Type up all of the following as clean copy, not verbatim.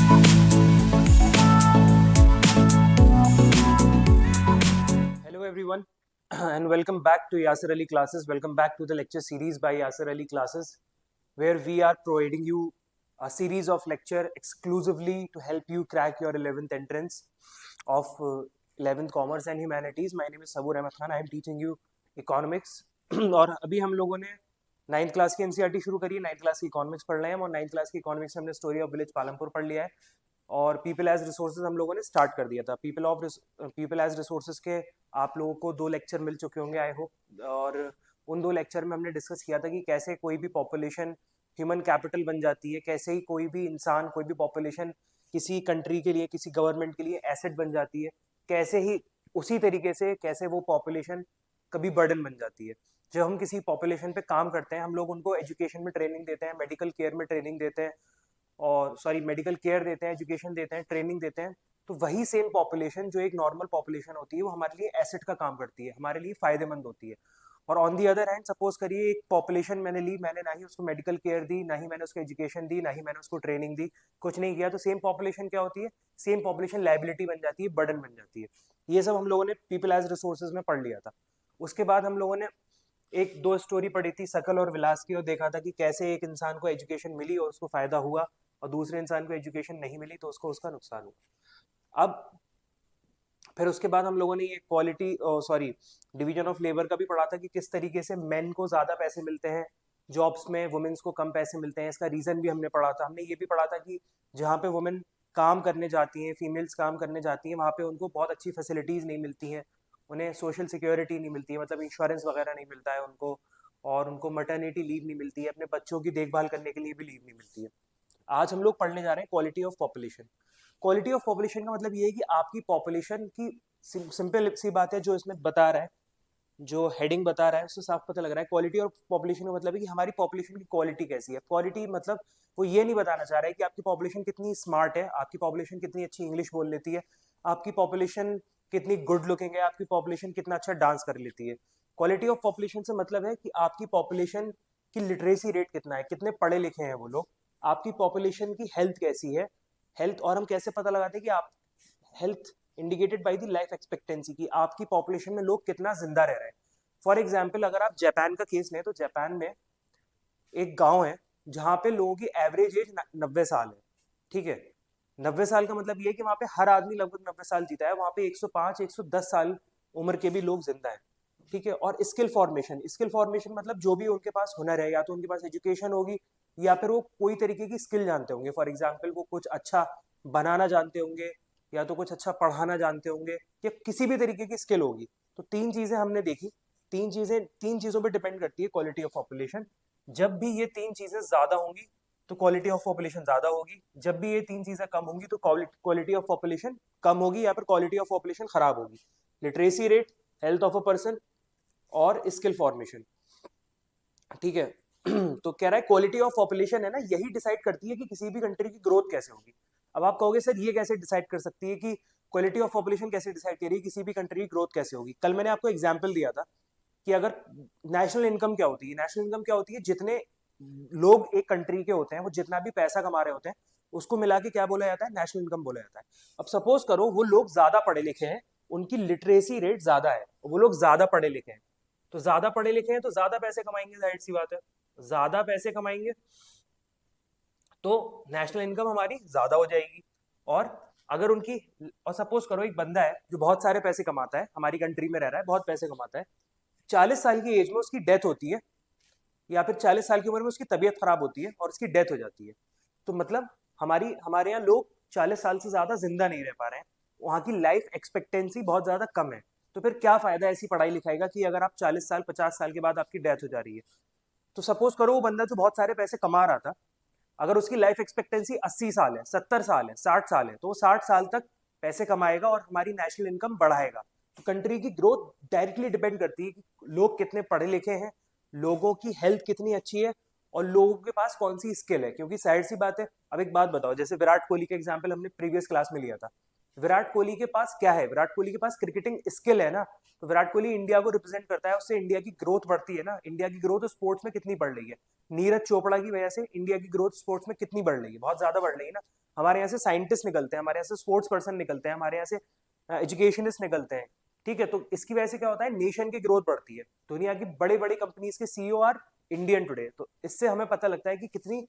Hello everyone and welcome back to Yasser Ali classes. Welcome back to the lecture series by Yasser Ali classes, where we are providing you a series of lecture exclusively to help you crack your 11th entrance of 11th Commerce and Humanities. My name is Sabur Ahmed Khan. I am teaching you economics. और अभी हम लोगों ने 9th class की NCERT शुरू करी है. 9th class की इकोनॉमिक्स पढ़ रहे हैं और 9th क्लास की इकोनॉमिक्स में हमने स्टोरी ऑफ विलेज पालमपुर पढ़ लिया है और पीपल एज रिसोर्सेज हम लोगों ने स्टार्ट कर दिया था. पीपल एज रिसोर्सेज के आप लोगों को 2 लेक्चर मिल चुके होंगे आई होप. और उन 2 लेक्चर में हमने डिस्कस किया था कि कैसे कोई भी पॉपुलेशन ह्यूमन कैपिटल बन जाती है, कैसे ही कोई भी इंसान, कोई भी पॉपुलेशन किसी कंट्री के लिए, किसी गवर्नमेंट के लिए एसेट बन जाती है, कैसे ही उसी तरीके से कैसे वो पॉपुलेशन कभी बर्डन बन जाती है. जब हम किसी पॉपुलेशन पे काम करते हैं, हम लोग उनको एजुकेशन में ट्रेनिंग देते हैं, मेडिकल केयर में ट्रेनिंग देते हैं, और मेडिकल केयर देते हैं, एजुकेशन देते हैं, ट्रेनिंग देते हैं. तो वही सेम पॉपुलेशन जो एक नॉर्मल पॉपुलेशन होती है वो हमारे लिए एसेट का काम करती है, हमारे लिए फायदेमंद होती है. और on the other hand suppose करिए एक पॉपुलेशन मैंने ली, मैंने ना ही उसको मेडिकल केयर दी, ना ही मैंने उसको एजुकेशन दी, ना ही मैंने उसको ट्रेनिंग दी, कुछ नहीं किया, तो सेम पॉपुलेशन क्या होती है? सेम पॉपुलेशन लाइबिलिटी बन जाती है, बर्डन बन जाती है. ये सब हम लोगों ने पीपल एज रिसोर्सेज में पढ़ लिया था. उसके बाद हम लोगों ने 1-2 स्टोरी पढ़ी थी सकल और विलास की, और देखा था कि कैसे एक इंसान को एजुकेशन मिली और उसको फायदा हुआ और दूसरे इंसान को एजुकेशन नहीं मिली तो उसको उसका नुकसान हुआ. अब फिर उसके बाद हम लोगों ने ये डिवीजन ऑफ लेबर का भी पढ़ा था कि किस तरीके से मेन को ज्यादा पैसे मिलते हैं जॉब्स में, वुमेन्स को कम पैसे मिलते हैं. इसका रीजन भी हमने पढ़ा था. हमने ये भी पढ़ा था कि जहाँ पे वुमेन काम करने जाती हैं, फीमेल्स काम करने जाती हैं, वहाँ पे उनको बहुत अच्छी फैसिलिटीज नहीं मिलती हैं, उन्हें सोशल सिक्योरिटी नहीं मिलती है, मतलब इंश्योरेंस वगैरह नहीं मिलता है उनको, और उनको मटर्निटी लीव नहीं मिलती है, अपने बच्चों की देखभाल करने के लिए भी लीव नहीं मिलती है. आज हम लोग पढ़ने जा रहे हैं quality of population. Quality of population का मतलब ये है कि आपकी पॉपुलेशन की, सिंपल सी बात है जो इसमें बता रहा है, जो हेडिंग बता रहा है उससे साफ पता लग रहा है. क्वालिटी ऑफ पॉपुलेशन का मतलब है कि हमारी पॉपुलेशन की क्वालिटी कैसी है. क्वालिटी मतलब वो ये नहीं बताना चाह रहा है कि आपकी पॉपुलेशन कितनी स्मार्ट है, आपकी पॉपुलेशन कितनी अच्छी इंग्लिश बोल लेती है, आपकी पॉपुलेशन कितनी गुड लुकिंग है, आपकी पॉपुलेशन कितना अच्छा डांस कर लेती है. क्वालिटी ऑफ पॉपुलेशन से मतलब है कि आपकी पॉपुलेशन की लिटरेसी रेट कितना है, कितने पढ़े लिखे हैं वो लोग, आपकी पॉपुलेशन की हेल्थ कैसी है. हेल्थ, और हम कैसे पता लगाते हैं कि आप health indicated by the life expectancy, की आपकी पॉपुलेशन में लोग कितना जिंदा रह रहे हैं. फॉर एग्जाम्पल अगर आप जापान का केस लें तो जापान में एक गांव है जहाँ पे लोगों की एवरेज एज 90 साल है. ठीक है, 90 साल का मतलब ये है कि वहाँ पे हर आदमी लगभग 90 साल जीता है. वहाँ पे 105-110 साल उम्र के भी लोग जिंदा है. ठीक है, और स्किल फॉर्मेशन मतलब जो भी उनके पास हुनर है, या तो उनके पास एजुकेशन होगी या फिर वो कोई तरीके की स्किल जानते होंगे. फॉर एग्जाम्पल वो कुछ अच्छा बनाना जानते होंगे, या तो कुछ अच्छा पढ़ाना जानते होंगे, या किसी भी तरीके की स्किल होगी. तो 3 चीजें हमने देखी. 3 चीजों पर डिपेंड करती है क्वालिटी ऑफ पॉपुलेशन. जब भी ये 3 चीजें ज्यादा होंगी तो क्वालिटी ऑफ पॉपुलेशन ज्यादा होगी, जब भी ये 3 चीजें कम होंगी तो क्वालिटी ऑफ पॉपुलेशन कम होगी या फिर क्वालिटी ऑफ पॉपुलेशन खराब होगी. Literacy rate, health of a person और स्किल फॉर्मेशन. ठीक है. तो कह रहा है क्वालिटी ऑफ पॉपुलेशन है ना, यही डिसाइड करती है कि किसी भी कंट्री की ग्रोथ कैसे होगी. अब आप कहोगे सर ये कैसे डिसाइड कर सकती है कि क्वालिटी ऑफ पॉपुलेशन कैसे डिसाइड करेगी किसी भी कंट्री की ग्रोथ कैसे होगी. कल मैंने आपको एग्जांपल दिया था कि अगर नेशनल इनकम क्या होती है, नेशनल इनकम क्या होती है, जितने लोग एक कंट्री के होते हैं वो जितना भी पैसा कमा रहे होते हैं उसको मिला के क्या बोला जाता है, नेशनल इनकम बोला जाता है. अब सपोज करो वो लोग ज्यादा पढ़े लिखे हैं, उनकी लिटरेसी रेट ज्यादा है, वो लोग ज्यादा पढ़े लिखे हैं, तो ज्यादा पढ़े लिखे हैं तो ज्यादा पैसे कमाएंगे, जाहिर सी बात है, ज्यादा पैसे कमाएंगे तो नेशनल इनकम हमारी ज्यादा हो जाएगी. और अगर उनकी, और सपोज करो एक बंदा है जो बहुत सारे पैसे कमाता है, हमारी कंट्री में रह रहा है, बहुत पैसे कमाता है, 40 साल की एज में उसकी डेथ होती है, या फिर 40 साल की उम्र में उसकी तबीयत खराब होती है और उसकी डेथ हो जाती है. तो मतलब हमारे यहाँ लोग 40 साल से ज्यादा जिंदा नहीं रह पा रहे हैं, वहाँ की लाइफ एक्सपेक्टेंसी बहुत ज्यादा कम है. तो फिर क्या फायदा ऐसी पढ़ाई लिखाई का कि अगर आप 40 साल 50 साल के बाद आपकी डेथ हो जा रही है. तो सपोज करो वो बंदा जो बहुत सारे पैसे कमा रहा था, अगर उसकी लाइफ एक्सपेक्टेंसी 80 साल है, 70 साल है, 60 साल है, तो वो 60 साल तक पैसे कमाएगा और हमारी नेशनल इनकम बढ़ाएगा. तो कंट्री की ग्रोथ डायरेक्टली डिपेंड करती है कि लोग कितने पढ़े लिखे हैं, लोगों की हेल्थ कितनी अच्छी है, और लोगों के पास कौन सी स्किल है. क्योंकि साइड सी बात है, अब एक बात बताओ, जैसे विराट कोहली का एग्जाम्पल हमने प्रीवियस क्लास में लिया था, विराट कोहली के पास क्या है? विराट कोहली के पास क्रिकेटिंग स्किल है ना, तो विराट कोहली इंडिया को रिप्रेजेंट करता है, उससे इंडिया की ग्रोथ बढ़ती है ना। इंडिया की ग्रोथ स्पोर्ट्स में कितनी बढ़ रही है? नीरज चोपड़ा की वजह से इंडिया की ग्रोथ स्पोर्ट्स में कितनी बढ़ रही है? बहुत ज्यादा बढ़ रही है ना। हमारे यहाँ से साइंटिस्ट निकलते हैं, हमारे यहाँ से स्पोर्ट्स पर्सन निकलते हैं, हमारे यहाँ से एजुकेशनिस्ट निकलते हैं। ठीक है, तो इसकी वजह से क्या होता है? नेशन की ग्रोथ बढ़ती है। दुनिया की बड़ी बड़ी कंपनीज के सीईओ आर इंडियन टुडे। तो इससे हमें पता लगता है कि कितनी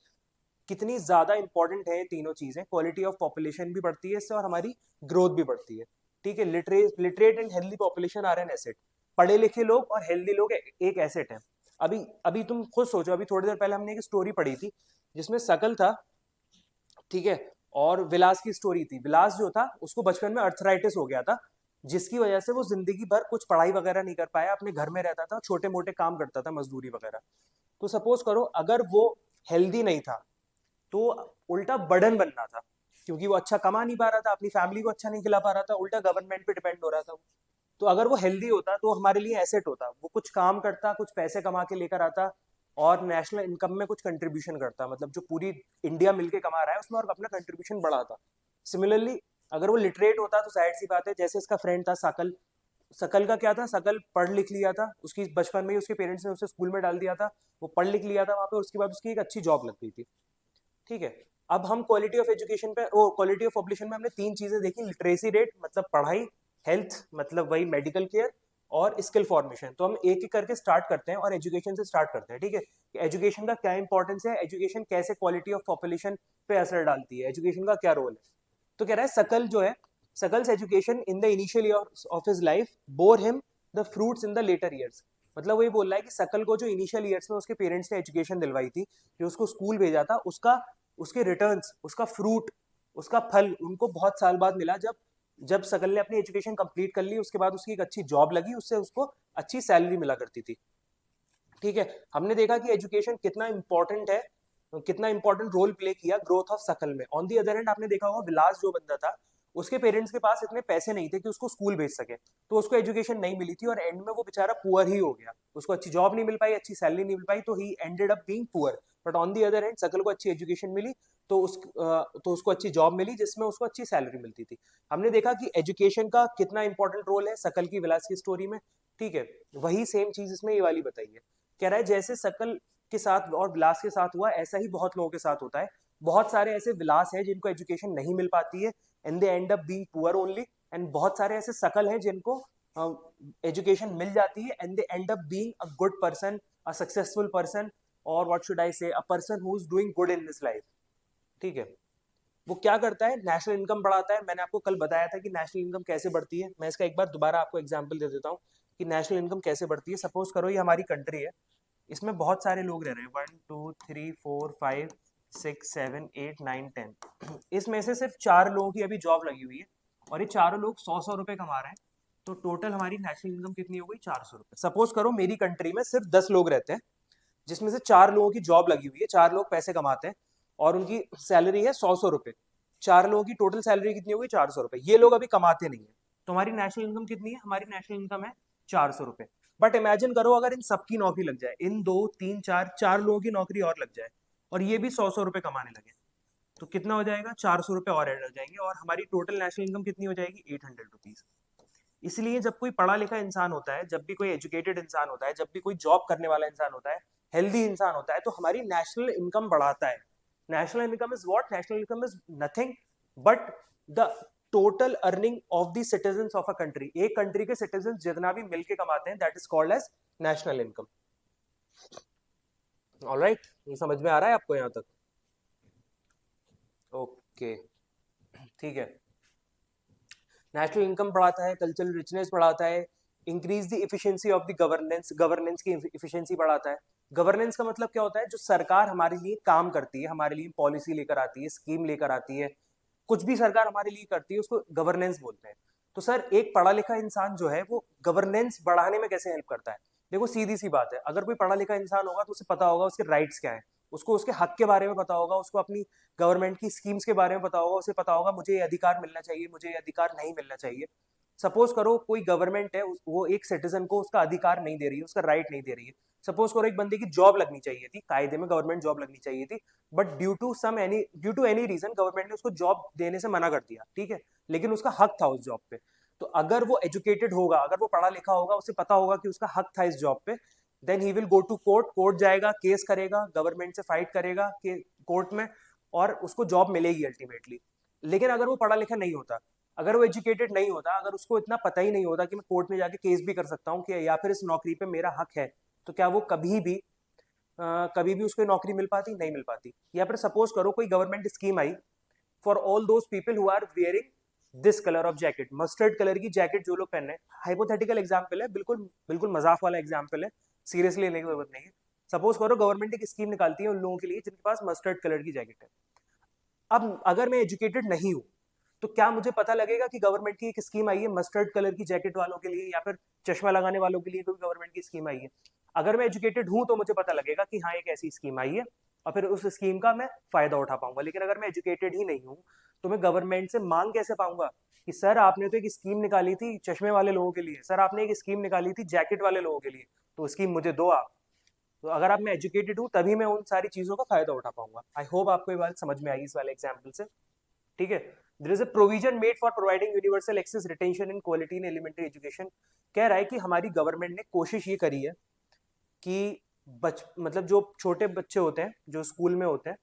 कितनी ज्यादा इंपॉर्टेंट है ये तीनों चीजें। क्वालिटी ऑफ पॉपुलेशन भी बढ़ती है इससे, और हमारी ग्रोथ भी बढ़ती है। ठीक है, literate and healthy population are an asset. पढ़े लिखे लोग और हेल्दी लोग एक एसेट है। अभी अभी तुम खुद सोचो, अभी थोड़ी देर पहले हमने एक स्टोरी पढ़ी थी जिसमें शकल था, ठीक है, और विलास की स्टोरी थी। विलास जो था उसको बचपन में अर्थराइटिस हो गया था, जिसकी वजह से वो जिंदगी भर कुछ पढ़ाई वगैरह नहीं कर पाया, अपने घर में रहता था, छोटे मोटे काम करता था, मजदूरी वगैरह। तो सपोज करो अगर वो हेल्दी नहीं था तो उल्टा बर्डन बनना था, क्योंकि वो अच्छा कमा नहीं पा रहा था, अपनी फैमिली को अच्छा नहीं खिला पा रहा था, उल्टा गवर्नमेंट पे डिपेंड हो रहा था। तो अगर वो हेल्दी होता तो हमारे लिए एसेट होता, वो कुछ काम करता, कुछ पैसे कमा के लेकर आता, और नेशनल इनकम में कुछ कंट्रीब्यूशन करता, मतलब जो पूरी इंडिया मिलके कमा रहा है उसमें और अपना कंट्रीब्यूशन बढ़ाता। सिमिलरली अगर वो लिटरेट होता तो जाहिर सी बात है, जैसे इसका फ्रेंड था सकल, सकल का क्या था, सकल पढ़ लिख लिया था, उसकी बचपन में ही उसके पेरेंट्स ने उसे स्कूल में डाल दिया था, वो पढ़ लिख लिया था वहां पे, उसके बाद उसकी एक अच्छी जॉब लग गई थी। ठीक है, अब हम क्वालिटी ऑफ एजुकेशन पे, वो क्वालिटी ऑफ पॉपुलेशन में हमने तीन चीजें देखी। लिटरेसी रेट मतलब पढ़ाई, हेल्थ मतलब वही मेडिकल केयर, और स्किल फॉर्मेशन। तो हम एक एक करके स्टार्ट करते हैं और एजुकेशन से स्टार्ट करते हैं। ठीक है, एजुकेशन का क्या इंपॉर्टेंस है, एजुकेशन कैसे क्वालिटी ऑफ पॉपुलेशन पे असर डालती है, एजुकेशन का क्या रोल है। तो कह रहा है सकल जो है, Sakal's education in the initial year of his life bore him the fruits in the later years. मतलब वही बोल रहा है कि सकल को जो इनिशियल ईयर्स में उसके पेरेंट्स ने एजुकेशन दिलवाई थी, जो उसको स्कूल भेजा था, उसका उसके रिटर्न्स, उसका फ्रूट, उसका फल उनको बहुत साल बाद मिला, जब जब सकल ने अपनी एजुकेशन कंप्लीट कर ली, उसके बाद उसकी एक अच्छी जॉब लगी, उससे उसको अच्छी सैलरी मिला करती थी। ठीक है, हमने देखा कि एजुकेशन कितना इंपॉर्टेंट है, कितना इंपॉर्टेंट रोल प्ले किया ग्रोथ ऑफ सकल में। ऑन दी अदर हैंड आपने देखा होगा विलास जो बंदा था, उसके पेरेंट्स के पास इतने पैसे नहीं थे कि उसको स्कूल भेज सके, तो उसको एजुकेशन नहीं मिली थी, और एंड में वो बेचारा पुअर ही हो गया। उसको अच्छी जॉब नहीं मिल पाई, अच्छी सैलरी नहीं मिल पाई, तो he ended up being poor. But on the other hand Sakal को अच्छी एजुकेशन मिली, तो उसको अच्छी जॉब मिली जिसमें उसको अच्छी सैलरी मिलती थी। हमने देखा कि एजुकेशन का कितना इंपॉर्टेंट रोल है सकल की विलास की स्टोरी में। ठीक है, वही सेम चीज इसमें ये वाली बताई है। कह रहा है जैसे सकल के साथ और विलास के साथ हुआ, ऐसा ही बहुत लोगों के साथ होता है। बहुत सारे ऐसे विलास हैं जिनको एजुकेशन नहीं मिल पाती है, and they and up being poor only. And बहुत सारे ऐसे सकल हैं जिनको एजुकेशन मिल जाती है, and they and up being a good person, a successful person, और व्हाट शुड आई से, a person who is doing good in this life. ठीक है, वो क्या करता है, नेशनल इनकम बढ़ाता है। मैंने आपको कल बताया था कि नेशनल इनकम कैसे बढ़ती है, मैं इसका एक बार दोबारा आपको एग्जांपल दे देता हूँ कि नेशनल इनकम कैसे बढ़ती है। सपोज करो ये हमारी कंट्री है, इसमें बहुत सारे लोग रह रहे हैं, 1 2 3 4 5 6 7 8 9 10। इसमें से सिर्फ 4 लोगों की अभी जॉब लगी हुई है, और ये चारों लोग 100-100 रुपए कमा रहे हैं। तो टोटल हमारी नेशनल इनकम कितनी हो गई? 400 रुपए। सपोज करो मेरी कंट्री में सिर्फ 10 लोग रहते हैं, जिसमें से 4 लोगों की जॉब लगी हुई है, 4 लोग पैसे कमाते हैं, और उनकी सैलरी है 100-100 रुपए। 4 लोगों की टोटल सैलरी कितनी हो गई? 400 रुपए। ये लोग अभी कमाते नहीं है, तो हमारी नेशनल इनकम कितनी है? हमारी नेशनल इनकम है 400 रुपए। बट इमेजिन करो अगर इन सबकी नौकरी लग जाए, इन 2 3 4 4 लोगों की नौकरी और लग जाए, और ये भी 100-100 रुपए कमाने लगे, तो कितना हो जाएगा? 400 रुपए और ऐड हो जाएंगे, और हमारी टोटल नेशनल इनकम कितनी हो जाएगी? 800 रुपीज। इसलिए जब कोई पढ़ा लिखा इंसान होता है, जब भी कोई एजुकेटेड इंसान होता है, जब भी कोई जॉब करने वाला इंसान होता है, हेल्दी इंसान होता है, तो हमारी नेशनल इनकम बढ़ाता है। National income is what? National income is nothing but the total earning of the citizens of a country. एक कंट्री के सिटीजन जितना भी मिलके कमाते हैं, that is called as national income. Alright, ये समझ में आ रहा है आपको यहां तक? ओके, ठीक है। नेशनल इनकम बढ़ाता है, कल्चरल रिचनेस बढ़ाता है, increase the efficiency of the governance, governance की इफिशिएंसी बढ़ाता है। गवर्नेंस का मतलब क्या होता है? जो सरकार हमारे लिए काम करती है, हमारे लिए पॉलिसी लेकर आती है, स्कीम लेकर आती है, कुछ भी सरकार हमारे लिए करती है, उसको गवर्नेंस बोलते हैं। तो सर एक पढ़ा लिखा इंसान जो है वो गवर्नेंस बढ़ाने में कैसे हेल्प करता है? देखो सीधी सी बात है, अगर कोई पढ़ा लिखा इंसान होगा तो उसे पता होगा उसके राइट्स क्या है, उसको उसके हक के बारे में पता होगा, उसको अपनी गवर्नमेंट की स्कीम्स के बारे में पता होगा, उसे पता होगा मुझे ये अधिकार मिलना चाहिए, मुझे ये अधिकार नहीं मिलना चाहिए। सपोज करो कोई गवर्नमेंट है वो एक सिटीजन को उसका अधिकार नहीं दे रही है, उसका राइट नहीं दे रही है। सपोज करो एक बंदे की जॉब लगनी चाहिए थी, कायदे में गवर्नमेंट जॉब लगनी चाहिए थी, but due to any reason government ने उसको जॉब देने से मना कर दिया, ठीक है, लेकिन उसका हक था उस जॉब पे। तो अगर वो एजुकेटेड होगा, अगर वो पढ़ा लिखा होगा, उसे पता होगा कि उसका हक था इस जॉब पे, then he will go to court, court जाएगा, केस करेगा, गवर्नमेंट से फाइट करेगा कि कोर्ट में, और उसको जॉब मिलेगी अल्टीमेटली। लेकिन अगर वो पढ़ा लिखा नहीं होता, अगर वो एजुकेटेड नहीं होता, अगर उसको इतना पता ही नहीं होता कि मैं कोर्ट में जाके केस भी कर सकता हूँ कि या फिर इस नौकरी पे मेरा हक है, तो क्या वो कभी भी उसको नौकरी मिल पाती? नहीं मिल पाती। या फिर सपोज करो कोई गवर्नमेंट स्कीम आई for all those people who are wearing this colour of jacket, mustard colour की जैकेट जो लोग पहने, हाइपोथेटिकल एग्जाम्पल है, बिल्कुल बिल्कुल मजाक वाला एग्जाम्पल है, सीरियसली लेने की जरूरत नहीं है। सपोज करो गवर्नमेंट एक स्कीम निकालती है उन लोगों के लिए जिनके पास मस्टर्ड कलर की जैकेट है। अब अगर मैं एजुकेटेड नहीं हूँ, तो क्या मुझे पता लगेगा कि गवर्नमेंट की एक स्कीम आई है मस्टर्ड कलर की जैकेट वालों के लिए, या फिर चश्मा लगाने वालों के लिए कोई गवर्नमेंट की स्कीम आई है? अगर मैं एजुकेटेड हूँ तो मुझे पता लगेगा कि हाँ एक ऐसी स्कीम आई है, और फिर उस स्कीम का मैं फायदा उठा पाऊंगा। लेकिन अगर मैं एजुकेटेड ही नहीं हूँ, तो मैं गवर्नमेंट से मांग कैसे पाऊंगा कि सर आपने तो एक स्कीम निकाली थी चश्मे वाले लोगों के लिए, सर आपने एक स्कीम निकाली थी जैकेट वाले लोगों के लिए, तो स्कीम मुझे दो आप। तो अगर आप मैं एजुकेटेड हूँ तभी मैं उन सारी चीजों का फायदा उठा पाऊंगा। आई होप आपको ये बात समझ में आई इस वाले एग्जाम्पल से, ठीक है। There is a provision made for providing universal access, retention and quality in elementary education. कह रहा है कि हमारी गवर्नमेंट ने कोशिश ये करी है कि मतलब जो छोटे बच्चे होते हैं जो स्कूल में होते हैं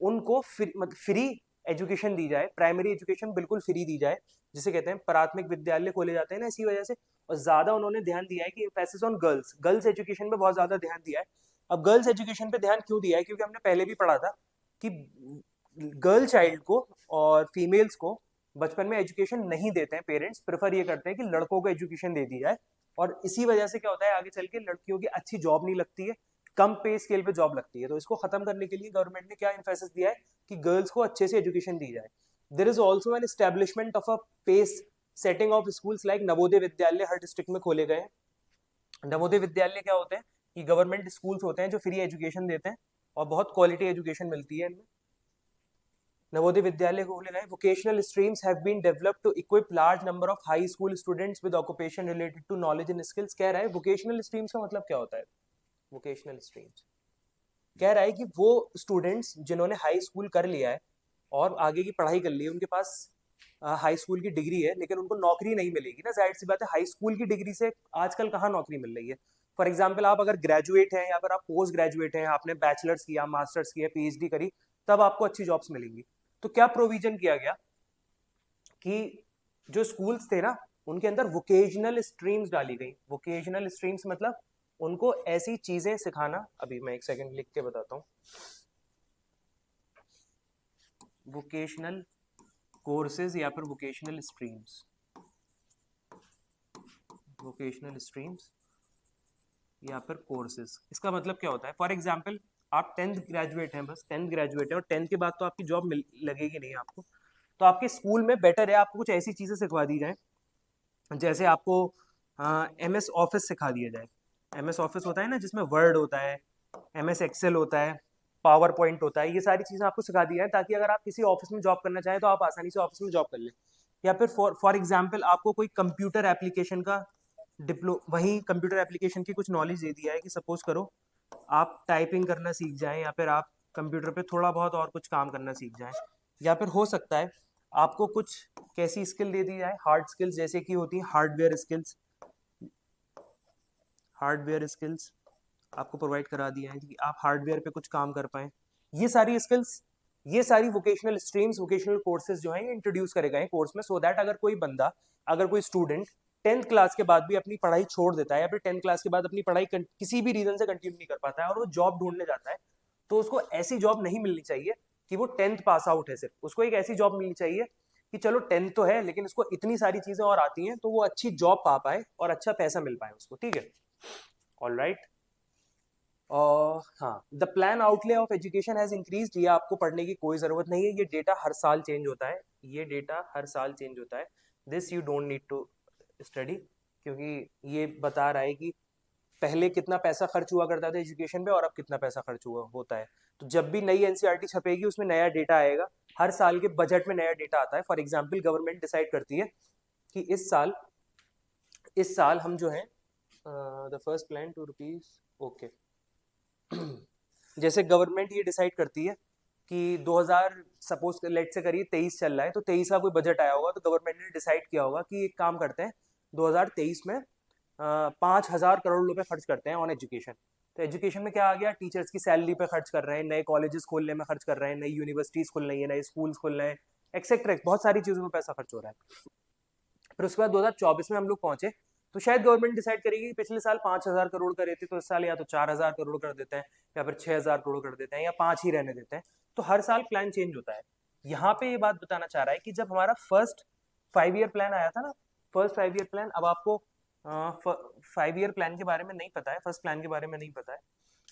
उनको फ्री एजुकेशन दी जाए, प्राइमरी एजुकेशन बिल्कुल फ्री दी जाए, जिसे कहते हैं प्राथमिक विद्यालय खोले जाते हैं ना, इसी वजह से। और ज्यादा उन्होंने ध्यान दिया है कि emphasis on girls, girls education पे बहुत ज्यादा ध्यान दिया है। अब गर्ल्स एजुकेशन पे ध्यान क्यों दिया है? क्योंकि हमने पहले भी पढ़ा था कि गर्ल चाइल्ड को और फीमेल्स को बचपन में एजुकेशन नहीं देते हैं, पेरेंट्स प्रेफर ये करते हैं कि लड़कों को एजुकेशन दे दी जाए। और इसी वजह से क्या होता है आगे चल के लड़कियों की अच्छी जॉब नहीं लगती है, कम पे स्केल पे जॉब लगती है। तो इसको खत्म करने के लिए गवर्नमेंट ने क्या एम्फेसिस दिया है कि गर्ल्स को अच्छे से एजुकेशन दी जाए। There is also an establishment of a pace setting of schools like Navodaya Vidyalaya हर डिस्ट्रिक्ट में खोले गए हैं। नवोदय विद्यालय क्या होते हैं कि गवर्नमेंट स्कूल्स होते हैं जो फ्री एजुकेशन देते हैं और बहुत क्वालिटी एजुकेशन मिलती है इनमें। नवोदय विद्यालय खोले गए। Vocational streams have been developed to equip large number of high school students with occupation related to knowledge and skills. कह रहा है वोकेशनल स्ट्रीम्स का मतलब क्या होता है? वोकेशनल स्ट्रीम्स कह रहा है कि वो स्टूडेंट्स जिन्होंने हाई स्कूल कर लिया है और आगे की पढ़ाई कर ली है, उनके पास हाई स्कूल की डिग्री है, लेकिन उनको नौकरी नहीं मिलेगी ना, जाहिर सी बात है, हाई स्कूल की डिग्री से आजकल कहाँ नौकरी मिल रही है। फॉर एग्जाम्पल आप अगर ग्रेजुएट हैं या फिर आप पोस्ट ग्रेजुएट हैं, आपने बैचलर्स किया, मास्टर्स किया, पीएचडी करी, तब आपको अच्छी जॉब्स मिलेंगी। तो क्या प्रोविजन किया गया कि जो स्कूल्स थे ना उनके अंदर वोकेशनल स्ट्रीम्स डाली गई। वोकेशनल स्ट्रीम्स मतलब उनको ऐसी चीजें सिखाना, अभी मैं एक सेकंड लिख के बताता हूँ। वोकेशनल कोर्सेज या फिर वोकेशनल स्ट्रीम्स, वोकेशनल स्ट्रीम्स या फिर कोर्सेज, इसका मतलब क्या होता है? फॉर एग्जाम्पल आप 10th ग्रेजुएट हैं, बस 10th ग्रेजुएट है और 10th के बाद तो आपकी जॉब लगेगी नहीं आपको, तो आपके स्कूल में बेटर है आपको कुछ ऐसी चीजें सिखवा दी जाए, जैसे आपको एमएस ऑफिस सिखा दिया जाए। एमएस ऑफिस होता है ना जिसमें वर्ड होता है, एमएस एक्सेल होता है, पावर पॉइंट होता है, ये सारी चीजें आपको सिखा दी जाए ताकि अगर आप किसी ऑफिस में जॉब करना चाहें तो आप आसानी से ऑफिस में जॉब कर लें। या फिर फॉर एग्जाम्पल आपको कोई कंप्यूटर एप्लीकेशन का वही कंप्यूटर एप्लीकेशन की कुछ नॉलेज दे दिया है कि सपोज करो आप टाइपिंग करना सीख जाएं, या फिर आप कंप्यूटर पे थोड़ा बहुत और कुछ काम करना सीख जाएं। या फिर हो सकता है आपको कुछ कैसी स्किल दे दी जाए, हार्ड स्किल्स, जैसे कि होती है हार्डवेयर स्किल्स, हार्डवेयर स्किल्स आपको प्रोवाइड करा दिया है कि आप हार्डवेयर पे कुछ काम कर पाए। ये सारी स्किल्स, ये सारी वोकेशनल स्ट्रीम्स, वोकेशनल कोर्सेज जो हैं इंट्रोड्यूस करे गए कोर्स में, सो दैट अगर कोई बंदा, अगर कोई स्टूडेंट 10th क्लास के बाद भी अपनी पढ़ाई छोड़ देता है या फिर 10th क्लास के बाद अपनी पढ़ाई किसी भी रीजन से कंटिन्यू नहीं कर पाता है और वो जॉब ढूंढने जाता है, तो उसको ऐसी जॉब नहीं मिलनी चाहिए कि वो 10th पास आउट है सिर्फ। उसको एक ऐसी जॉब मिलनी चाहिए कि चलो 10th तो है लेकिन उसको इतनी सारी चीजें और आती हैं तो वो अच्छी जॉब पा पाए और अच्छा पैसा मिल पाए उसको, ठीक है। All right. हाँ, the plan outlay of education has increase, ये आपको पढ़ने की कोई जरूरत नहीं है, ये डेटा हर साल चेंज होता है, ये डेटा हर साल चेंज होता है। This you don't need to study, क्योंकि ये बता रहा है कि पहले कितना पैसा खर्च हुआ करता था एजुकेशन पे और अब कितना पैसा खर्च हुआ होता है। तो जब भी नई एनसीईआरटी छपेगी उसमें नया डेटा आएगा, हर साल के बजट में नया डेटा आता है। फॉर एग्जाम्पल गवर्नमेंट डिसाइड करती है कि इस साल इस साल हम जो है द फर्स्ट प्लान ₹2 ओके जैसे गवर्नमेंट ये डिसाइड करती है कि 2000 सपोज लेट से करिए 23 चल रहा है, तो 23 का कोई बजट आया होगा, तो गवर्नमेंट ने डिसाइड किया होगा कि एक काम करते हैं 2023 में 5,000 करोड़ रुपए खर्च करते हैं ऑन एजुकेशन। तो एजुकेशन में क्या आ गया, टीचर्स की सैलरी पे खर्च कर रहे हैं, नए कॉलेजेस खोलने में खर्च कर रहे हैं, नई यूनिवर्सिटीज खुल रही है, नए स्कूल्स खुल रहे हैं, एक्सेट्रा बहुत सारी चीज़ों में पैसा खर्च हो रहा है। फिर उसके बाद 2024 में हम लोग पहुंचे, तो शायद गवर्नमेंट डिसाइड करेगी कि पिछले साल 5,000 करोड़ करे थे, तो इस साल या तो 4,000 करोड़ कर देते हैं, या फिर 6,000 करोड़ कर देते हैं, या 5 ही रहने देते हैं। तो हर साल प्लान चेंज होता है। यहाँ पे ये बात बताना चाह रहा है कि जब हमारा फर्स्ट 5 ईयर प्लान आया था ना, फर्स्ट 5 ईयर प्लान, अब आपको 5 ईयर प्लान के बारे में नहीं पता है, फर्स्ट प्लान के बारे में नहीं पता है।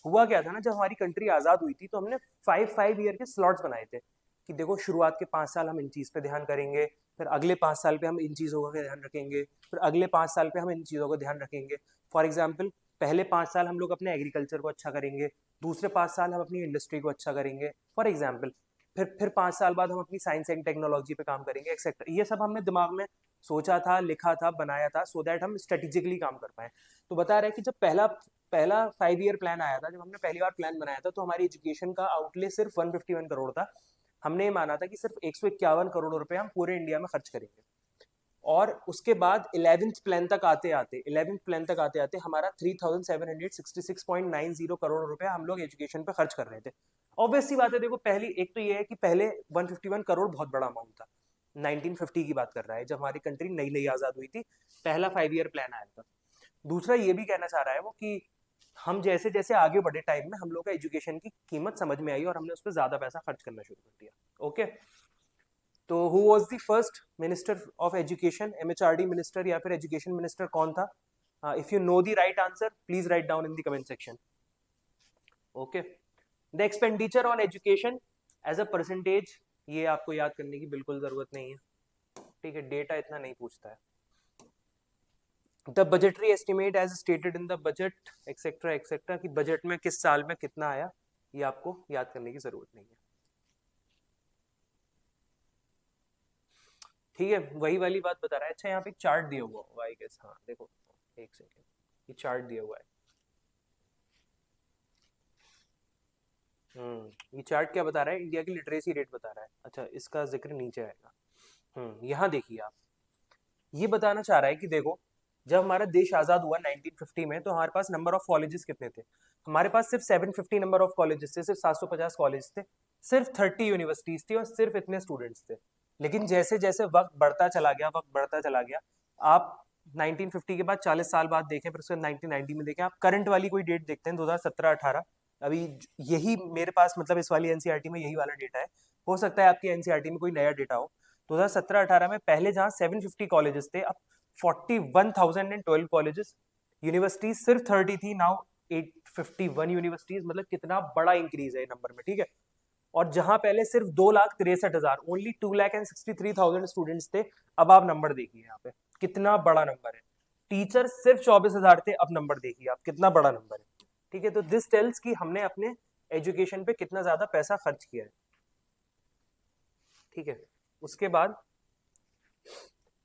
हुआ क्या था ना, जब हमारी कंट्री आज़ाद हुई थी तो हमने 5 ईयर के स्लॉट्स बनाए थे कि देखो शुरुआत के 5 साल हम इन चीज़ पे ध्यान करेंगे, फिर अगले 5 साल पे हम इन चीज़ों का ध्यान रखेंगे, फिर अगले 5 साल पे हम इन चीज़ों का ध्यान रखेंगे। फॉर एग्जाम्पल, पहले 5 साल हम लोग अपने एग्रीकल्चर को अच्छा करेंगे, दूसरे 5 साल हम अपनी इंडस्ट्री को अच्छा करेंगे फॉर एग्जाम्पल, फिर 5 साल बाद हम अपनी साइंस एंड टेक्नोलॉजी पे काम करेंगे एक्सेट्रा। ये सब हमने दिमाग में सोचा था, लिखा था, बनाया था, सो दैट हम स्ट्रेटेजिकली काम कर पाए। तो बता रहे हैं कि जब पहला पहला 5 ईयर प्लान आया था, जब हमने पहली बार प्लान बनाया था, तो हमारी एजुकेशन का आउटले सिर्फ 151 करोड़ था। हमने ये माना था कि सिर्फ 151 करोड़ रुपए हम पूरे इंडिया में खर्च करेंगे। और उसके बाद 11th प्लान तक आते आते हमारा 3,766.90 करोड़ रुपए हम लोग एजुकेशन पे खर्च कर रहे थे। ऑब्वियस सी बात है, देखो पहली एक तो ये है कि पहले 151 करोड़ बहुत बड़ा अमाउंट था। 1950 की बात कर रहा है, जब हमारी कंट्री नई नई आजाद हुई थी, पहला 5 ईयर प्लान आया था। दूसरा ये भी कहना चाह रहा है वो कि हम जैसे जैसे आगे बढ़े टाइम में, हम लोग का एजुकेशन की कीमत समझ में आई और हमने उस पर ज्यादा पैसा खर्च करना शुरू कर दिया। ओके, तो who was the first minister of education, MHRD minister या फिर एजुकेशन मिनिस्टर कौन था? If you know the right answer please write down in the comment section. Okay, the expenditure on education as a percentage, ये आपको याद करने की बिल्कुल जरूरत नहीं है, ठीक है, डेटा इतना नहीं पूछता है। The budgetary estimate as stated in the budget etcetera etcetera, कि बजट में किस साल में कितना आया, ये आपको याद करने की जरूरत नहीं है। ठीक है, वही वाली बात बता रहा है। अच्छा, यहाँ पे एक चार्ट दिया हुआ होगा आई गेस, हाँ देखो, एक सेकेंड, ये चार्ट दिया हुआ है। ये चार्ट क्या बता रहा है, इंडिया की लिटरेसी रेट बता रहा है। अच्छा, इसका जिक्र नीचे आएगा। यहाँ देखिए आप, ये बताना चाह रहा है कि देखो, जब हमारा देश आजाद हुआ 1950 में, तो हमारे पास नंबर ऑफ कॉलेजेस कितने थे? हमारे पास सिर्फ 750 नंबर ऑफ कॉलेजेस थे, सिर्फ 750 कॉलेज थे, सिर्फ 30 यूनिवर्सिटीज थी और सिर्फ इतने स्टूडेंट्स थे। लेकिन जैसे जैसे वक्त बढ़ता चला गया, वक्त बढ़ता चला गया, आप 1950 के बाद 40 साल बाद देखें, फिर उसके 1990 में देखें, आप करंट वाली कोई डेट देखते हैं 2017-18, अभी यही मेरे पास, मतलब इस वाली एनसीईआरटी में यही वाला डेटा है। हो सकता है आपकी एनसीईआरटी में कोई नया डेटा हो। 2017-18 में पहले जहां 750 कॉलेजेस थे, अब 41,012 कॉलेजेस, यूनिवर्सिटीज सिर्फ 30 थी, नाउ 851 यूनिवर्सिटीज, मतलब कितना बड़ा इंक्रीज है नंबर में, ठीक है। और जहां पहले सिर्फ 2,63,000, ओनली 2,63,000 स्टूडेंट्स थे, अब आप नंबर देखिए यहाँ पे कितना बड़ा नंबर है। टीचर सिर्फ 24,000 थे, अब नंबर देखिए आप कितना बड़ा नंबर है, ठीक है। तो दिस टेल्स कि हमने अपने एजुकेशन पे कितना ज्यादा पैसा खर्च किया है, ठीक है। उसके बाद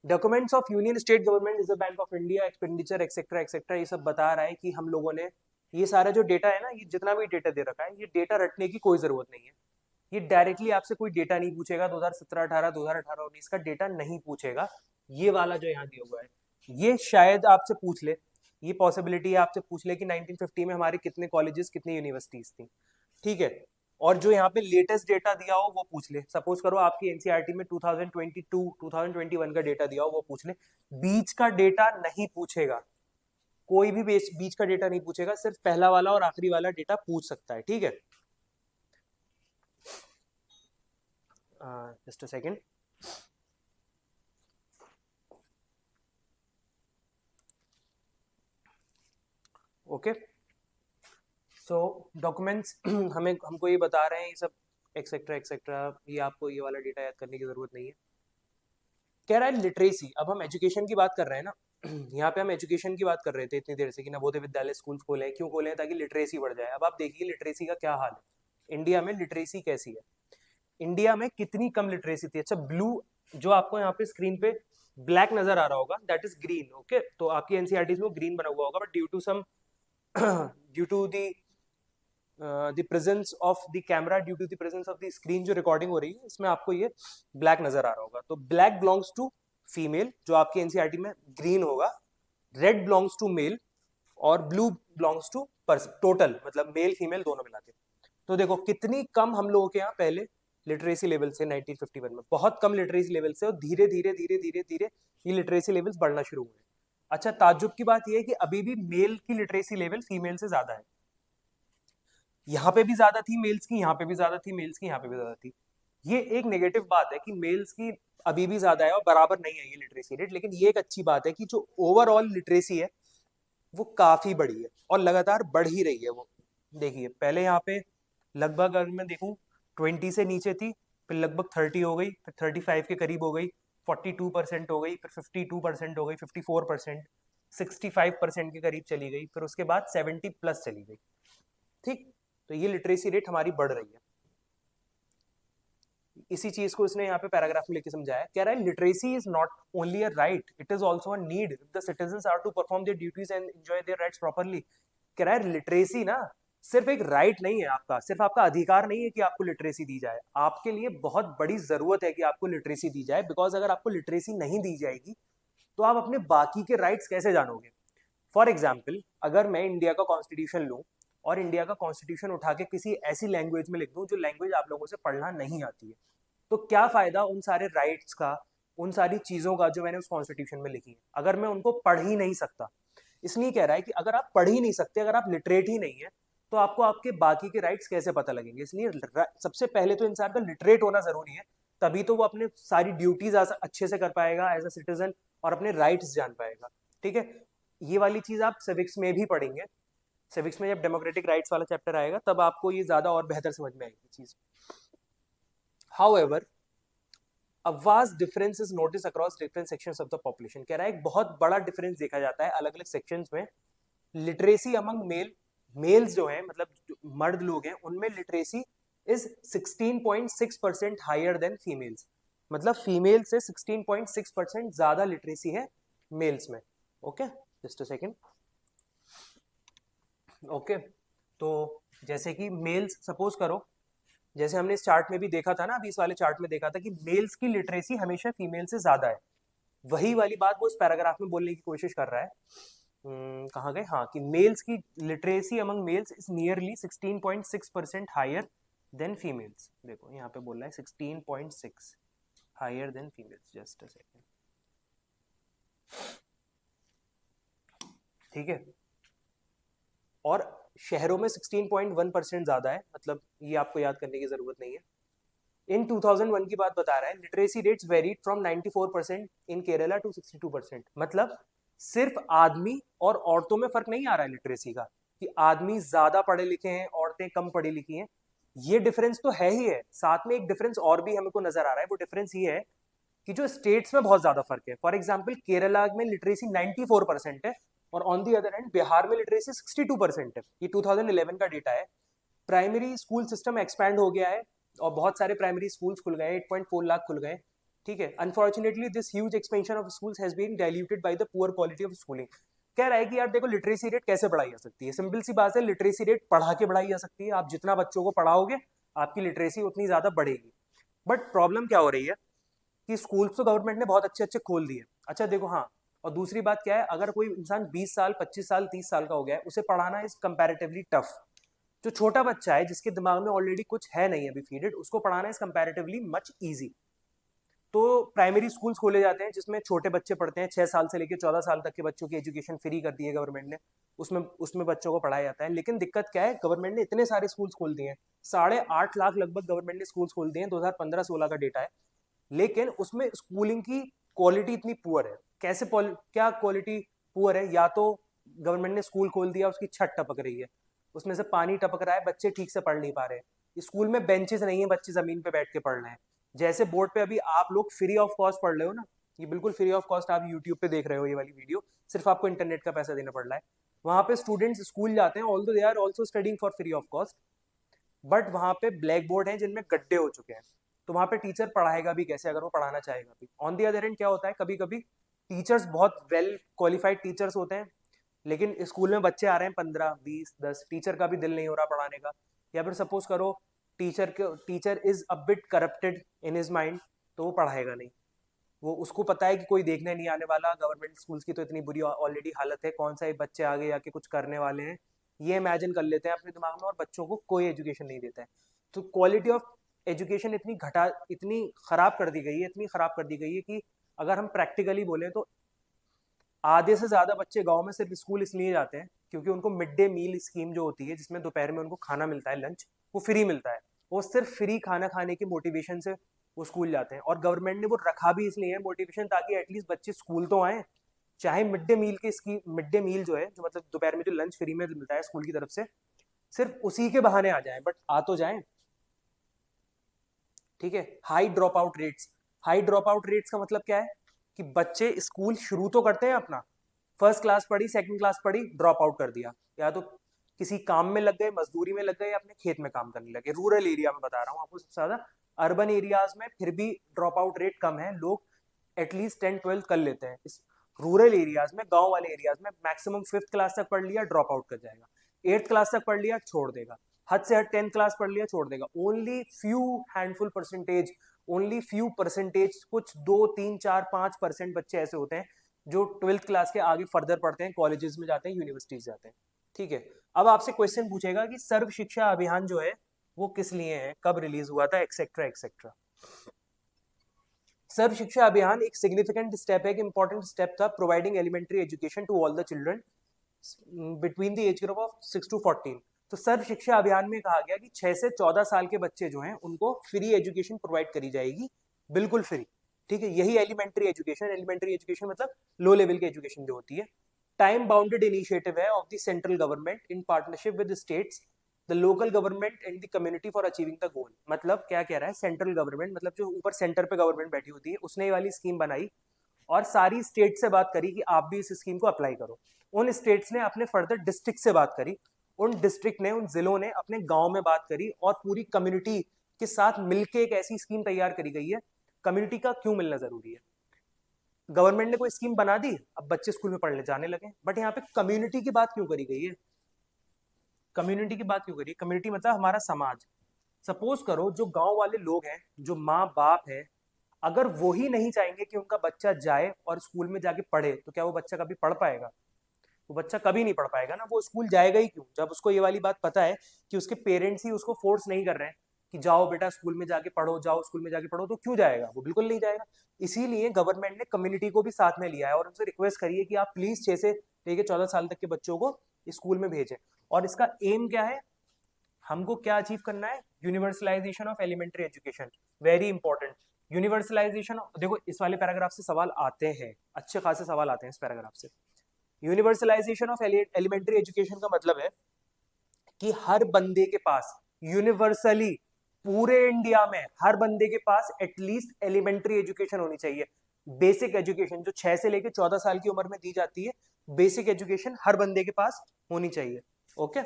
documents of union state government, reserve bank of India, expenditure etcetera etcetera, ये सब बता रहा है कि हम लोगों ने ये सारा जो डेटा है ना, ये जितना भी डेटा दे रखा है, ये डेटा रटने की कोई जरूरत नहीं है। ये डायरेक्टली आपसे कोई डेटा नहीं पूछेगा, 2017-18, 2018-19 का डेटा नहीं पूछेगा। ये वाला जो यहाँ दिया हुआ है, ये शायद आपसे पूछ ले, ये पॉसिबिलिटी है आपसे पूछ ले कि 1950 में हमारे कितने कॉलेजेस, कितनी यूनिवर्सिटीज थी, ठीक है। और जो यहाँ पे लेटेस्ट डेटा दिया हो वो पूछ ले, सपोज करो आपकी एनसीईआरटी में 2022 2021 का डेटा दिया हो, वो पूछ ले। बीच का डेटा नहीं पूछेगा, कोई भी बीच का डेटा नहीं पूछेगा, सिर्फ पहला वाला और आखिरी वाला डेटा पूछ सकता है, ठीक है। Just a second. Okay, so documents हमें हमको ये बता रहे हैं, ये सब एक्सेट्रा एक्सेट्रा, ये आपको ये वाला डेटा याद करने की जरूरत नहीं है। कह रहा है लिटरेसी, अब हम एजुकेशन की बात कर रहे हैं ना, यहाँ पे हम एजुकेशन की बात कर रहे थे इतनी देर से कि नवोदय विद्यालय स्कूल खोले हैं, क्यों खोले हैं? ताकि लिटरेसी बढ़ जाए। अब आप देखिए लिटरेसी का क्या हाल है, इंडिया में लिटरेसी कैसी है, इंडिया में कितनी कम लिटरेसी थी। अच्छा, ब्लू जो आपको यहाँ पे स्क्रीन पे ब्लैक नजर आ रहा होगा, दैट इज ग्रीन। ओके, तो आपकी एनसीईआरटी में ग्रीन बना हुआ होगा, but due to some due to the presence of the camera, due to the presence of the screen जो रिकॉर्डिंग हो रही है, इसमें आपको ये ब्लैक नजर आ रहा होगा। तो ब्लैक बिलोंग्स टू फीमेल, जो आपकी एनसीईआरटी में ग्रीन होगा, रेड बिलोंग्स टू मेल, और ब्लू बिलोंग्स टू टोटल, मतलब मेल फीमेल दोनों मिला के। तो देखो कितनी कम हम लोगों के यहाँ पहले लिटरेसी लेवल से 1951 में, बहुत कम लिटरेसी लेवल से, और धीरे धीरे धीरे धीरे धीरे ये लिटरेसी लेवल्स बढ़ना शुरू हुए। अच्छा, ताज्जुब की बात यह है कि अभी भी मेल की लिटरेसी लेवल फीमेल से ज्यादा है। यहाँ पे भी ज्यादा थी मेल्स की, यहाँ पे भी ज्यादा थी मेल्स की, यहाँ पे भी ज्यादा थी। ये एक नेगेटिव बात है कि मेल्स की अभी भी ज्यादा है और बराबर नहीं है ये लिटरेसी रेट। लेकिन ये एक अच्छी बात है कि जो ओवरऑल लिटरेसी है वो काफी बड़ी है और लगातार बढ़ ही रही है। वो देखिए, पहले यहाँ पे लगभग अगर मैं देखूं 20 से नीचे थी, फिर लगभग 30 हो गई, फिर 35 के करीब हो गई, 42% हो गई, फिर 52% हो गई, 54%, 65% के करीब चली गई, फिर उसके बाद 70 प्लस चली गई। ठीक, तो ये लिटरेसी रेट हमारी बढ़ रही है। इसी चीज को इसने यहाँ पे पैराग्राफ में लेके समझाया, कह रहा है literacy is not only a right, it is also a need if the citizens are to perform their duties and enjoy their rights properly. कह रहा है लिटरेसी ना सिर्फ एक राइट नहीं है आपका, सिर्फ आपका अधिकार नहीं है कि आपको लिटरेसी दी जाए, आपके लिए बहुत बड़ी जरूरत है कि आपको लिटरेसी दी जाए। बिकॉज अगर आपको लिटरेसी नहीं दी जाएगी तो आप अपने बाकी के राइट्स कैसे जानोगे। फॉर एग्जाम्पल, अगर मैं इंडिया का कॉन्स्टिट्यूशन लूँ और इंडिया का कॉन्स्टिट्यूशन उठा के किसी ऐसी लैंग्वेज में लिख दूं जो लैंग्वेज आप लोगों से पढ़ना नहीं आती है, तो क्या फायदा उन सारे राइट्स का, उन सारी चीजों का जो मैंने उस कॉन्स्टिट्यूशन में लिखी है, अगर मैं उनको पढ़ ही नहीं सकता। इसलिए कह रहा है कि अगर आप पढ़ ही नहीं सकते, अगर आप लिटरेट ही नहीं है, तो आपको आपके बाकी के राइट्स कैसे पता लगेंगे। इसलिए सबसे पहले तो इंसान का लिटरेट होना जरूरी है, तभी तो वो अपने सारी ड्यूटीज अच्छे से कर पाएगा एज अ सिटीजन और अपने राइट्स जान पाएगा। ठीक है, ये वाली चीज आप सिविक्स में भी पढ़ेंगे। सिविक्स में जब डेमोक्रेटिक राइट्स वाला चैप्टर आएगा तब आपको ये ज्यादा और बेहतर समझ में आएगी चीज। However, a vast difference is noticed across different sections of the population। कह रहा है एक बहुत बड़ा डिफरेंस देखा जाता है अलग अलग सेक्शंस में। लिटरेसी अमंग मेल्स जो है, मतलब जो मर्द लोग हैं, उनमें literacy is 16.6% higher than females. मतलब फीमेल से 16.6% ज्यादा लिटरेसी है मेल्स में। Okay, just a second. Okay, तो जैसे कि मेल्स, सपोज करो, जैसे हमने इस चार्ट में भी देखा था ना, अभी इस वाले चार्ट में देखा था कि मेल्स की लिटरेसी हमेशा फीमेल से ज्यादा है। वही वाली बात वो इस पैराग्राफ में बोलने की कोशिश कर रहा है। कहाँ गए, हाँ, कि मेल्स की literacy among males is nearly 16.6% higher than females. देखो यहाँ पे बोल रहा है 16.6 higher than females. Just a second, ठीक है। और शहरों में 16.1% ज्यादा है, मतलब ये आपको याद करने की जरूरत नहीं है। इन 2001 की बात बता रहा है, literacy rates varied from 94% in Kerala to 62%। मतलब सिर्फ आदमी और औरतों में फर्क नहीं आ रहा है लिटरेसी का, कि आदमी ज्यादा पढ़े लिखे हैं, औरतें कम पढ़ी लिखी हैं। ये डिफरेंस तो है ही है, साथ में एक डिफरेंस और भी हमको नजर आ रहा है। वो डिफरेंस ये है कि जो स्टेट्स में बहुत ज्यादा फर्क है। फॉर एग्जाम्पल, केरला में लिटरेसी 94% है और on the other hand Bihar में लिटरेसी 62% है। ये 2011 का डेटा है। प्राइमरी स्कूल सिस्टम एक्सपैंड हो गया है और बहुत सारे प्राइमरी स्कूल्स खुल गए, 8.4 लाख खुल गए। ठीक है, unfortunately this huge expansion of schools has been diluted by the poor quality of schooling. कह रहा है कि यार देखो, लिटरेसी रेट कैसे बढ़ाई जा सकती है। सिंपल सी बात है, लिटरेसी रेट पढ़ा के बढ़ाई जा सकती है। आप जितना बच्चों को पढ़ाओगे आपकी लिटरेसी उतनी ज्यादा बढ़ेगी। बट प्रॉब्लम क्या हो रही है कि स्कूल्स तो गवर्नमेंट ने बहुत अच्छे अच्छे खोल दिए। अच्छा देखो, हाँ, और दूसरी बात क्या है, अगर कोई इंसान 20 साल 25 साल 30 साल का हो गया है, उसे पढ़ाना इज कंपैरेटिवली टफ। जो छोटा बच्चा है जिसके दिमाग में ऑलरेडी कुछ है नहीं अभी फीडेड, उसको पढ़ाना इज कंपैरेटिवली मच इजी। तो प्राइमरी स्कूल्स खोले जाते हैं जिसमें छोटे बच्चे पढ़ते हैं, 6 साल से लेकर 14 साल तक के बच्चों की एजुकेशन फ्री कर दी है गवर्नमेंट ने। उसमें उसमें बच्चों को पढ़ाया जाता है। लेकिन दिक्कत क्या है, गवर्नमेंट ने इतने सारे स्कूल्स खोल दिए हैं, 8.5 लाख लगभग गवर्नमेंट ने स्कूल्स खोल दिए हैं, 2015-16 का डेटा है। लेकिन उसमें स्कूलिंग की क्वालिटी इतनी पुअर है। कैसे क्या क्वालिटी पुअर है, या तो गवर्नमेंट ने स्कूल खोल दिया, उसकी छत टपक रही है, उसमें से पानी टपक रहा है, बच्चे ठीक से पढ़ नहीं पा रहे। स्कूल में बेंचेस नहीं है, बच्चे जमीन पे बैठ के पढ़ रहे हैं। जैसे बोर्ड पे अभी आप लोग फ्री ऑफ कॉस्ट पढ़ रहे हो ना, ये बिल्कुल फ्री ऑफ कॉस्ट आप यूट्यूब पे देख रहे हो ये वाली वीडियो, सिर्फ आपको इंटरनेट का पैसा देना पड़ रहा है। वहां पे स्टूडेंट्स स्कूल जाते हैं, although they are also studying for free of cost, but वहां पे ब्लैक बोर्ड है जिनमें गड्ढे हो चुके हैं। तो वहाँ पे टीचर पढ़ाएगा भी कैसे अगर वो पढ़ाना चाहेगा भी। ऑन दी अदर हैंड क्या होता है, कभी कभी टीचर्स बहुत वेल क्वालिफाइड टीचर्स होते हैं, लेकिन स्कूल में बच्चे आ रहे हैं 15 20 10, टीचर का भी दिल नहीं हो रहा पढ़ाने का, या फिर सपोज करो teacher is a bit corrupted in his mind, तो वो पढ़ाएगा नहीं। वो उसको पता है कि कोई देखने नहीं आने वाला, गवर्नमेंट स्कूल्स की तो इतनी बुरी ऑलरेडी हालत है, कौन सा ये बच्चे आगे आके कुछ करने वाले हैं, ये इमेजिन कर लेते हैं अपने दिमाग में, और बच्चों को कोई एजुकेशन नहीं देता है। तो क्वालिटी ऑफ एजुकेशन इतनी खराब कर दी गई है, इतनी खराब कर दी गई है कि अगर हम प्रैक्टिकली बोले तो आधे से ज्यादा बच्चे गांव में सिर्फ स्कूल इसलिए जाते हैं क्योंकि उनको मिड डे मील स्कीम जो होती है, जिसमें दोपहर में उनको खाना मिलता है, लंच, वो फ्री मिलता है। वो सिर्फ फ्री खाना खाने की मोटिवेशन से वो स्कूल जाते हैं, और गवर्नमेंट ने वो रखा भी इसलिए है मोटिवेशन, ताकि एटलीस्ट बच्चे स्कूल तो आए। चाहे मिड डे मील की स्कीम, मिड डे मील जो है, जो मतलब दोपहर में जो लंच फ्री में मिलता है स्कूल की तरफ से, सिर्फ उसी के बहाने आ जाए, बट आ तो जाए। ठीक है। High drop out rates, high drop out rates का मतलब क्या है कि बच्चे स्कूल शुरू तो करते हैं अपना, फर्स्ट क्लास पढ़ी, सेकंड क्लास पढ़ी, ड्रॉप आउट कर दिया, या तो किसी काम में लग गए, मजदूरी में लग गए, या अपने खेत में काम करने लगे। रूरल एरिया में बता रहा हूँ आपको सबसे ज्यादा, अर्बन एरियाज में फिर भी ड्रॉप आउट रेट कम है, लोग एटलीस्ट 10 12 कर लेते हैं। इस रूरल एरियाज में, गांव वाले एरियाज में मैक्सिमम 5th क्लास तक पढ़ लिया, ड्रॉप आउट कर जाएगा, 8th क्लास तक पढ़ लिया, छोड़ देगा, हद से हद 10th क्लास पढ़ लिया, छोड़ देगा। Only few handful percentage, only few percentage, कुछ 2 3 4 5% बच्चे ऐसे होते हैं जो 12th क्लास के आगे फर्दर पढ़ते हैं, कॉलेजेस में जाते हैं, यूनिवर्सिटीज जाते हैं। ठीक है। अब आपसे क्वेश्चन पूछेगा कि सर्व शिक्षा अभियान जो है वो किस लिए है, कब रिलीज हुआ था, एक्सेट्रा एक्सेट्रा। सर्व शिक्षा अभियान एक सिग्निफिकेंट स्टेप है, एक इंपॉर्टेंट स्टेप था, providing elementary education to all the children between the age group of 6 to 14। तो सर्व शिक्षा अभियान में कहा गया कि 6 से 14 साल के बच्चे जो हैं उनको फ्री एजुकेशन प्रोवाइड करी जाएगी, बिल्कुल फ्री। ठीक है। यही एलिमेंट्री एजुकेशन, एलिमेंट्री एजुकेशन मतलब लो लेवल की एजुकेशन जो होती है। टाइम बाउंडेड इनिशिएटिव है of the central government in partnership with states, the local government and the community for achieving the goal. मतलब क्या कह रहा है, सेंट्रल गवर्नमेंट मतलब जो ऊपर सेंटर पे गवर्नमेंट बैठी होती है, उसने ये वाली स्कीम बनाई और सारी स्टेट से बात करी कि आप भी इस स्कीम को अप्लाई करो। उन स्टेट्स ने अपने फर्दर डिस्ट्रिक्ट से बात करी, उन डिस्ट्रिक्ट ने, उन जिलों ने अपने गांव में बात करी, और पूरी कम्युनिटी के साथ मिलकर एक ऐसी स्कीम तैयार करी गई है। कम्युनिटी का क्यों मिलना जरूरी है? गवर्नमेंट ने कोई स्कीम बना दी, अब बच्चे स्कूल में पढ़ने जाने लगे, बट यहाँ पे कम्युनिटी की बात क्यों करी गई है? कम्युनिटी की बात क्यों करी? कम्युनिटी मतलब हमारा समाज। सपोज करो जो गांव वाले लोग हैं, जो माँ बाप है, अगर वो ही नहीं चाहेंगे कि उनका बच्चा जाए और स्कूल में जाके पढ़े, तो क्या वो बच्चा कभी पढ़ पाएगा? वो बच्चा कभी नहीं पढ़ पाएगा ना। वो स्कूल जाएगा ही क्यों? जब उसको ये वाली बात पता है कि उसके पेरेंट्स ही उसको फोर्स नहीं कर रहे हैं कि जाओ बेटा स्कूल में जाके पढ़ो, जाओ स्कूल में जाके पढ़ो, तो क्यों जाएगा? वो बिल्कुल नहीं जाएगा। इसीलिए गवर्नमेंट ने कम्युनिटी को भी साथ में लिया है और उनसे रिक्वेस्ट करी है कि आप प्लीज 6 से लेके 14 साल तक के बच्चों को स्कूल में भेजें। और इसका एम क्या है? हमको क्या अचीव करना है? Universalisation of elementary education, very important. Universalisation, देखो इस वाले पैराग्राफ से सवाल आते हैं, अच्छे खासे सवाल आते हैं इस पैराग्राफ से। यूनिवर्सलाइजेशन ऑफ एलिमेंट्री एजुकेशन का मतलब है कि हर बंदे के पास यूनिवर्सली, पूरे इंडिया में हर बंदे के पास एटलीस्ट एलिमेंट्री एजुकेशन होनी चाहिए। बेसिक एजुकेशन जो 6 से लेकर 14 साल की उम्र में दी जाती है, बेसिक एजुकेशन हर बंदे के पास होनी चाहिए। Okay.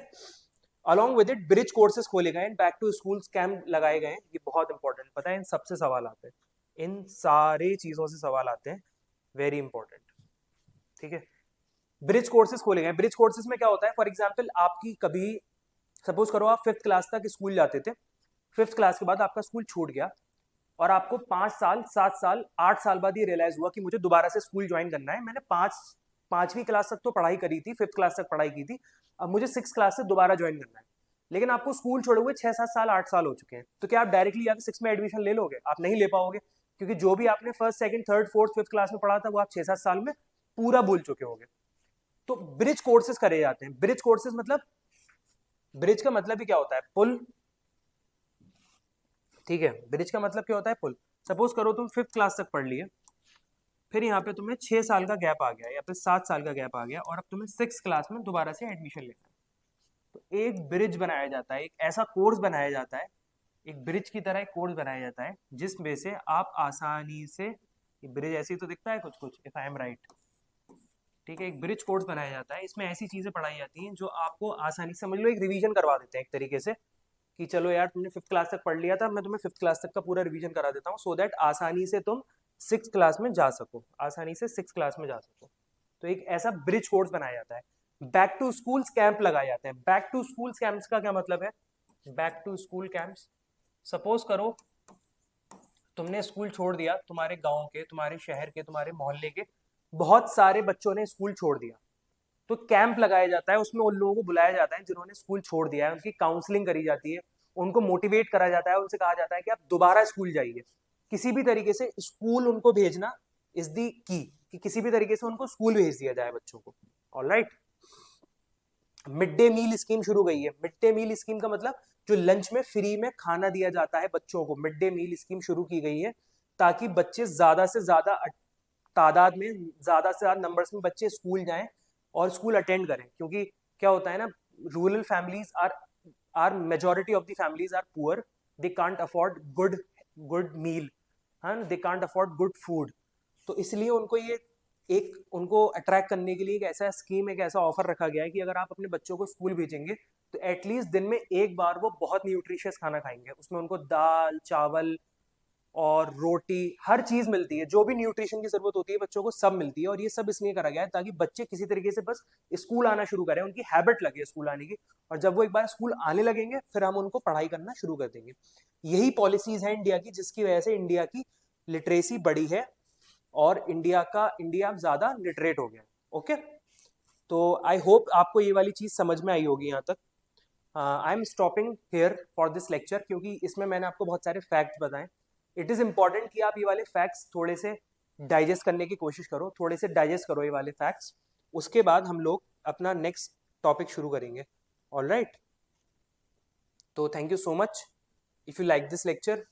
Along with it bridge courses खोले गए, बैक टू स्कूल कैंप लगाए गए। ये बहुत इंपॉर्टेंट, पता है इन सबसे सवाल आते हैं, इन सारी चीजों से सवाल आते हैं, वेरी इंपॉर्टेंट। ठीक है। ब्रिज कोर्सेज खोले गए। ब्रिज कोर्सेज में क्या होता है? फॉर एग्जाम्पल आपकी कभी, सपोज करो आप 5th क्लास तक स्कूल जाते थे, 5th क्लास के बाद आपका स्कूल छूट गया और आपको 5 साल 7 साल 8 साल बाद ये रियलाइज हुआ कि मुझे दोबारा से स्कूल ज्वाइन करना है। मैंने 5वीं क्लास तक तो पढ़ाई करी थी, 5th क्लास तक पढ़ाई की थी, अब मुझे 6th क्लास से दोबारा ज्वाइन करना है। लेकिन आपको स्कूल छोड़े हुए 6 7 साल 8 साल हो चुके हैं, तो क्या आप डायरेक्टली आके 6 में एडमिशन ले लोगे? आप नहीं ले पाओगे, क्योंकि जो भी आपने first second third fourth 5th class में पढ़ा था वो आप 6 7 साल में पूरा भूल चुके होंगे। तो ब्रिज कोर्सेज करे जाते हैं। ब्रिज कोर्सेज मतलब, ब्रिज का मतलब ही क्या होता है? पुल। ठीक है। ब्रिज का मतलब क्या होता है? पुल। सपोज करो तुम 5th क्लास तक पढ़ लिए, फिर यहाँ पे तुम्हें 6 साल का गैप आ गया या फिर 7 साल का गैप आ गया, और अब तुम्हें 6th क्लास में दोबारा से एडमिशन लेना है। तो एक ब्रिज बनाया जाता है, एक ऐसा कोर्स बनाया जाता है, एक ब्रिज की तरह एक कोर्स बनाया जाता है जिसमें से आप आसानी से, ब्रिज ऐसे ही तो दिखता है कुछ कुछ, इफ आई एम राइट। ठीक है। एक ब्रिज कोर्स बनाया जाता है, इसमें ऐसी चीजें पढ़ाई जाती हैं जो आपको आसानी से, समझ लो एक रिवीजन करवा देते हैं एक तरीके से, कि चलो यार तुमने 5th क्लास तक पढ़ लिया था, मैं तुम्हें 5th क्लास तक का पूरा रिवीजन करा देता हूँ, सो दैट आसानी से तुम 6th क्लास में जा सको, आसानी से 6th क्लास में जा सको। तो एक ऐसा ब्रिज कोर्स बनाया जाता है। बैक टू स्कूल्स कैंप लगाए जाते हैं। बैक टू स्कूल्स कैंप्स का क्या मतलब है? Back to school camps, suppose करो तुमने स्कूल छोड़ दिया, तुम्हारे गांव के, तुम्हारे शहर के, तुम्हारे मोहल्ले के बहुत सारे बच्चों ने स्कूल छोड़ दिया, तो कैंप लगाया जाता है, उसमें उन लोगों को बुलाया जाता है जिन्होंने स्कूल छोड़ दिया है, उनकी काउंसलिंग करी जाती है, उनको मोटिवेट करा जाता है, उनसे कहा जाता है कि आप दोबारा स्कूल जाइए। किसी भी तरीके से स्कूल उनको भेजना इज दी की, कि किसी भी तरीके से उनको स्कूल भेज दिया जाए बच्चों को। Alright, mid day meal scheme शुरू गई है। मिड डे मील स्कीम का मतलब जो लंच में फ्री में खाना दिया जाता है बच्चों को, मिड डे मील स्कीम शुरू की गई है ताकि बच्चे ज्यादा से ज्यादा तादाद में, ज्यादा से ज्यादा नंबर्स में बच्चे स्कूल जाएं और स्कूल अटेंड करें। क्योंकि क्या होता है ना, rural families are majority of the families are poor, they can't afford good meal, हाँ, they can't afford good food. तो इसलिए उनको ये एक, उनको अट्रैक्ट करने के लिए एक ऐसा स्कीम, एक ऐसा ऑफर रखा गया है कि अगर आप अपने बच्चों को स्कूल भेजेंगे तो एटलीस्ट दिन में एक बार वो बहुत न्यूट्रिशियस खाना खाएंगे। उसमें उनको दाल चावल और रोटी, हर चीज मिलती है, जो भी न्यूट्रिशन की जरूरत होती है बच्चों को सब मिलती है। और ये सब इसलिए करा गया है ताकि बच्चे किसी तरीके से बस स्कूल आना शुरू करें, उनकी हैबिट लगे स्कूल आने की, और जब वो एक बार स्कूल आने लगेंगे फिर हम उनको पढ़ाई करना शुरू कर देंगे। यही पॉलिसीज है इंडिया की, जिसकी वजह से इंडिया की लिटरेसी बढ़ी है और इंडिया ज्यादा लिटरेट हो गया। ओके, तो आई होप आपको ये वाली चीज समझ में आई होगी यहाँ तक। I am stopping here for this lecture, क्योंकि इसमें मैंने आपको बहुत सारे फैक्ट बताए। इट इज़ इंपॉर्टेंट कि आप ये वाले फैक्ट्स थोड़े से डाइजेस्ट करने की कोशिश करो, थोड़े से डाइजेस्ट करो ये वाले फैक्ट्स। उसके बाद हम लोग अपना नेक्स्ट टॉपिक शुरू करेंगे। ऑल राइट, तो thank you so much. If you like this lecture,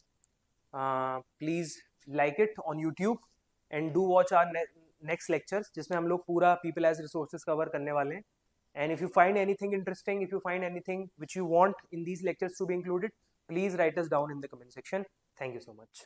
please like it on YouTube and do watch our next lectures, जिसमें हम लोग पूरा पीपल एज रिसोर्सेज कवर करने वाले हैं। And if you find anything interesting, if you find anything which you want in these lectures to be included, please write us down in the comment section. Thank you so much.